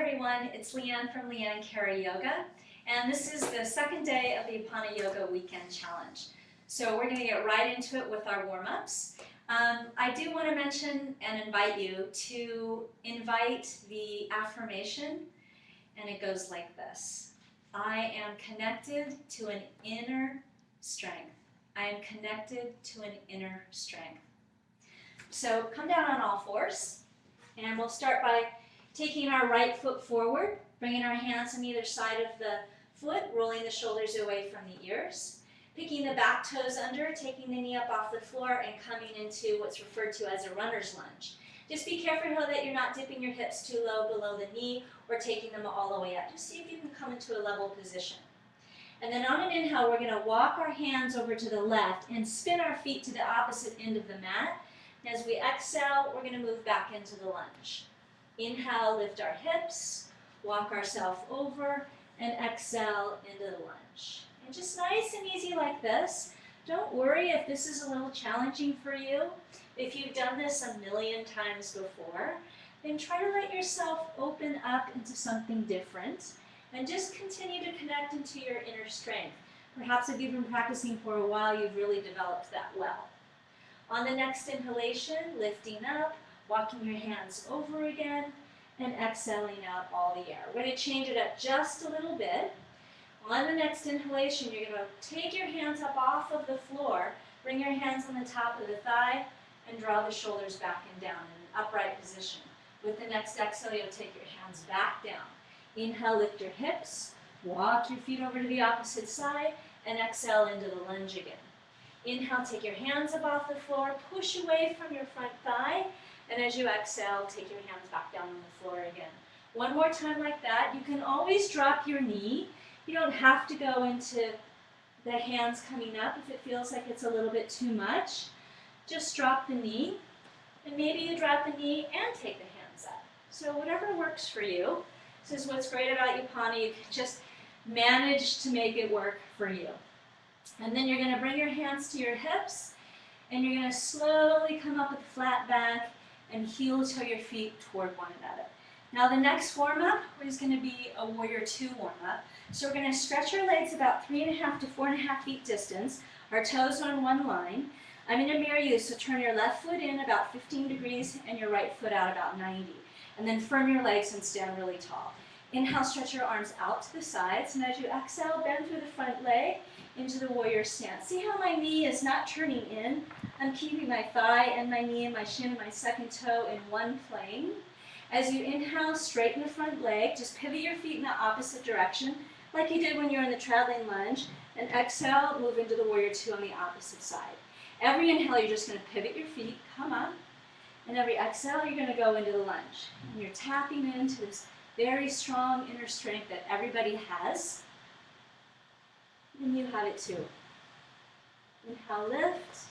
everyone, it's Leeann from Leeann Carey Yoga, and this is the second day of the Yaapana Yoga Weekend Challenge. So we're going to get right into it with our warm-ups. I do want to mention and invite you to invite the affirmation, and it goes like this. I am connected to an inner strength. I am connected to an inner strength. So come down on all fours, and we'll start by taking our right foot forward, bringing our hands on either side of the foot, rolling the shoulders away from the ears, picking the back toes under, taking the knee up off the floor, and coming into what's referred to as a runner's lunge. Just be careful that you're not dipping your hips too low below the knee or taking them all the way up. Just see if you can come into a level position. And then on an inhale, we're going to walk our hands over to the left and spin our feet to the opposite end of the mat. And as we exhale, we're going to move back into the lunge. Inhale, lift our hips, walk ourselves over, and exhale into the lunge. And just nice and easy like this. Don't worry if this is a little challenging for you. If you've done this a million times before, then try to let yourself open up into something different and just continue to connect into your inner strength. Perhaps if you've been practicing for a while, you've really developed that well. On the next inhalation, lifting up, walking your hands over again, and exhaling out all the air. We're going to change it up just a little bit. On the next inhalation, you're going to take your hands up off of the floor, bring your hands on the top of the thigh, and draw the shoulders back and down in an upright position. With the next exhale, you'll take your hands back down. Inhale, lift your hips, walk your feet over to the opposite side, and exhale into the lunge again. Inhale, take your hands up off the floor, push away from your front thigh, and as you exhale, take your hands back down on the floor again. One more time like that. You can always drop your knee. You don't have to go into the hands coming up if it feels like it's a little bit too much. Just drop the knee, and maybe you drop the knee and take the hands up. So whatever works for you. This is what's great about Yaapana. You can just manage to make it work for you. And then you're going to bring your hands to your hips, and you're going to slowly come up with a flat back and heel-toe your feet toward one another. Now the next warm-up is going to be a Warrior II warm-up. So we're going to stretch our legs about 3.5 to 4.5 feet distance. Our toes on one line. I'm going to mirror you, so turn your left foot in about 15 degrees and your right foot out about 90. And then firm your legs and stand really tall. Inhale, stretch your arms out to the sides, and as you exhale, bend through the front leg into the warrior stance. See how my knee is not turning in? I'm keeping my thigh and my knee and my shin and my second toe in one plane. As you inhale, straighten the front leg. Just pivot your feet in the opposite direction, like you did when you were in the traveling lunge. And exhale, move into the Warrior II on the opposite side. Every inhale, you're just going to pivot your feet, come up. And every exhale, you're going to go into the lunge. And you're tapping into this very strong inner strength that everybody has. And you have it too. Inhale, lift.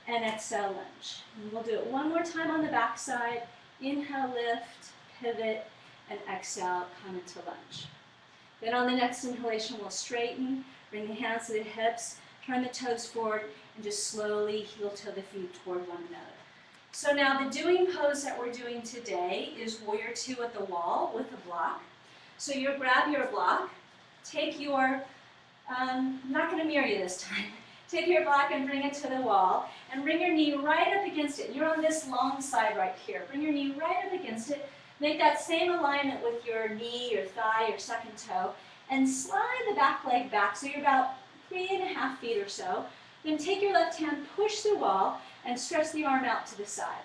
And exhale, lunge. And we'll do it one more time on the back side. Inhale, lift, pivot, and exhale, come into lunge. Then on the next inhalation, we'll straighten, bring the hands to the hips, turn the toes forward, and just slowly heel-toe the feet toward one another. So now the doing pose that we're doing today is Warrior II at the wall with a block. So you grab your block, take your, I'm not going to mirror you this time. Take your block and bring it to the wall, and bring your knee right up against it. You're on this long side right here. Bring your knee right up against it. Make that same alignment with your knee, your thigh, your second toe, and slide the back leg back so you're about 3.5 feet or so. Then take your left hand, push the wall, and stretch the arm out to the side.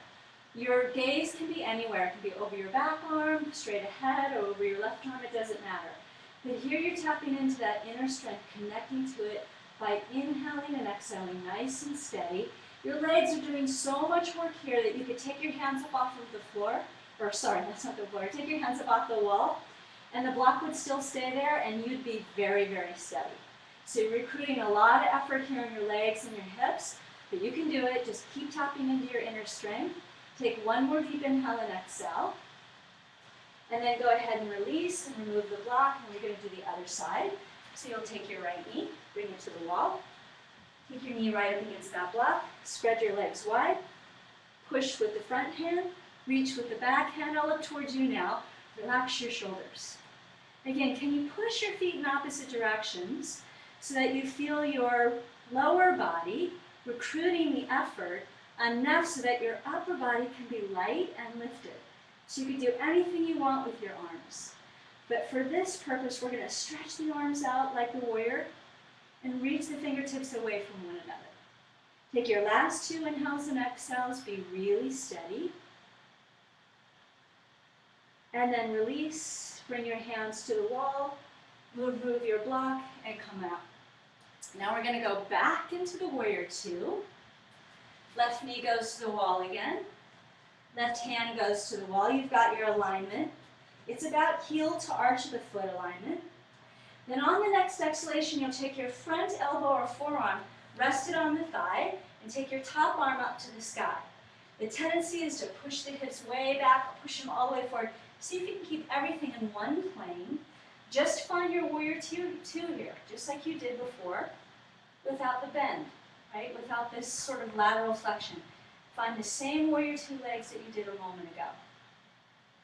Your gaze can be anywhere. It can be over your back arm, straight ahead, or over your left arm. It doesn't matter. But here you're tapping into that inner strength, connecting to it by inhaling and exhaling nice and steady. Your legs are doing so much work here that you could take your hands up off of the floor, or sorry, that's not the floor, take your hands up off the wall, and the block would still stay there, and you'd be very, very steady. So you're recruiting a lot of effort here in your legs and your hips, but you can do it. Just keep tapping into your inner strength. Take one more deep inhale and exhale. And then go ahead and release and remove the block, and we're going to do the other side. So you'll take your right knee, bring it to the wall, take your knee right up against that block, spread your legs wide, push with the front hand, reach with the back hand, I'll look towards you now, Relax your shoulders. Again, can you push your feet in opposite directions so that you feel your lower body recruiting the effort enough so that your upper body can be light and lifted. So you can do anything you want with your arms. But for this purpose, we're going to stretch the arms out like the warrior and reach the fingertips away from one another. Take your last 2 inhales and exhales, be really steady. And then release, bring your hands to the wall, move your block, and come out. Now we're going to go back into the warrior 2. Left knee goes to the wall again. Left hand goes to the wall. You've got your alignment. It's about heel to arch of the foot alignment. Then on the next exhalation, you'll take your front elbow or forearm, rest it on the thigh, and take your top arm up to the sky. The tendency is to push the hips way back, or push them all the way forward. See if you can keep everything in one plane. Just find your warrior 2 here, just like you did before, without the bend, right? Without this sort of lateral flexion. Find the same warrior 2 legs that you did a moment ago.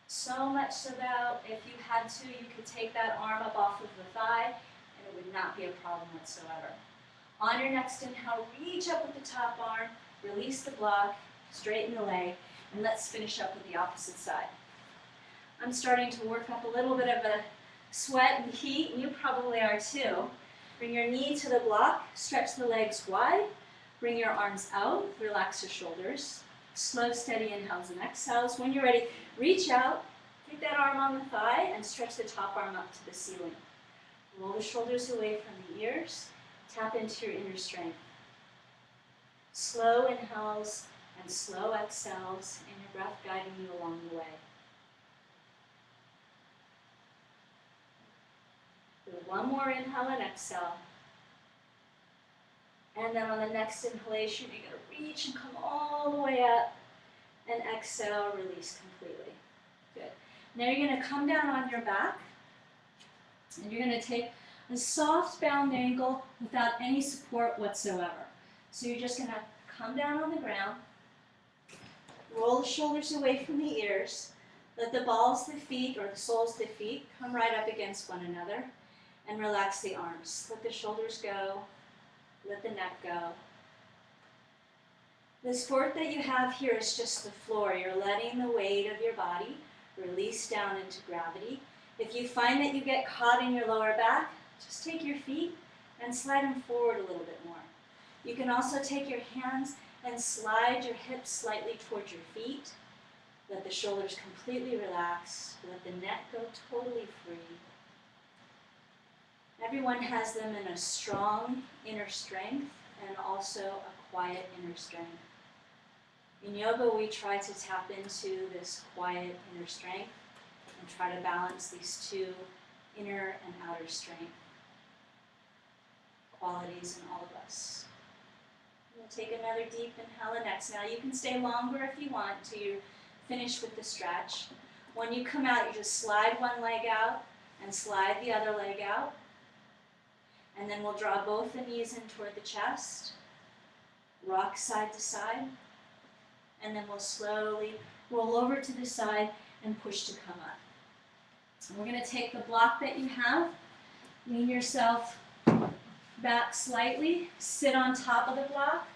So much so that if you had to, you could take that arm up off of the thigh, and it would not be a problem whatsoever. On your next inhale, reach up with the top arm, release the block, straighten the leg, and let's finish up with the opposite side. I'm starting to work up a little bit of a sweat and heat, and you probably are too. Bring your knee to the block, stretch the legs wide, bring your arms out, relax your shoulders. Slow, steady inhales and exhales. When you're ready, reach out, take that arm on the thigh, and stretch the top arm up to the ceiling. Roll the shoulders away from the ears. Tap into your inner strength. Slow inhales and slow exhales, and your breath guiding you along the way. Do one more inhale and exhale. And then on the next inhalation, you're going to reach and come all the way up. And exhale, release completely. Good. Now you're going to come down on your back. And you're going to take a soft bound angle without any support whatsoever. So you're just going to come down on the ground. Roll the shoulders away from the ears. Let the balls of the feet, or the soles of the feet, come right up against one another. And relax the arms. Let the shoulders go. Let the neck go. The support that you have here is just the floor. You're letting the weight of your body release down into gravity. If you find that you get caught in your lower back, just take your feet and slide them forward a little bit more. You can also take your hands and slide your hips slightly towards your feet. Let the shoulders completely relax. Let the neck go totally free. Everyone has them in a strong inner strength and also a quiet inner strength. In yoga, we try to tap into this quiet inner strength and try to balance these two inner and outer strength qualities in all of us. We'll take another deep inhale and exhale. You can stay longer if you want till you're finished with the stretch. When you come out, you just slide one leg out and slide the other leg out. And then we'll draw both the knees in toward the chest, rock side to side, and then we'll slowly roll over to the side and push to come up. So we're going to take the block that you have, lean yourself back slightly, sit on top of the block,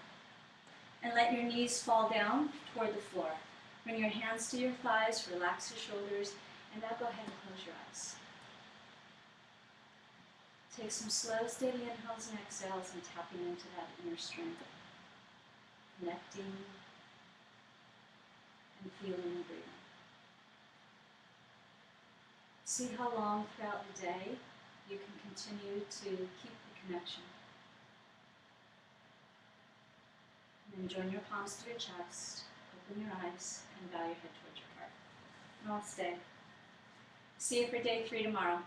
and let your knees fall down toward the floor. Bring your hands to your thighs, relax your shoulders, and now go ahead and close your eyes. Take some slow, steady inhales and exhales and tapping into that inner strength. Connecting and feeling and breathing. See how long throughout the day you can continue to keep the connection. And then join your palms to your chest, open your eyes, and bow your head towards your heart. Namaste. See you for day 3 tomorrow.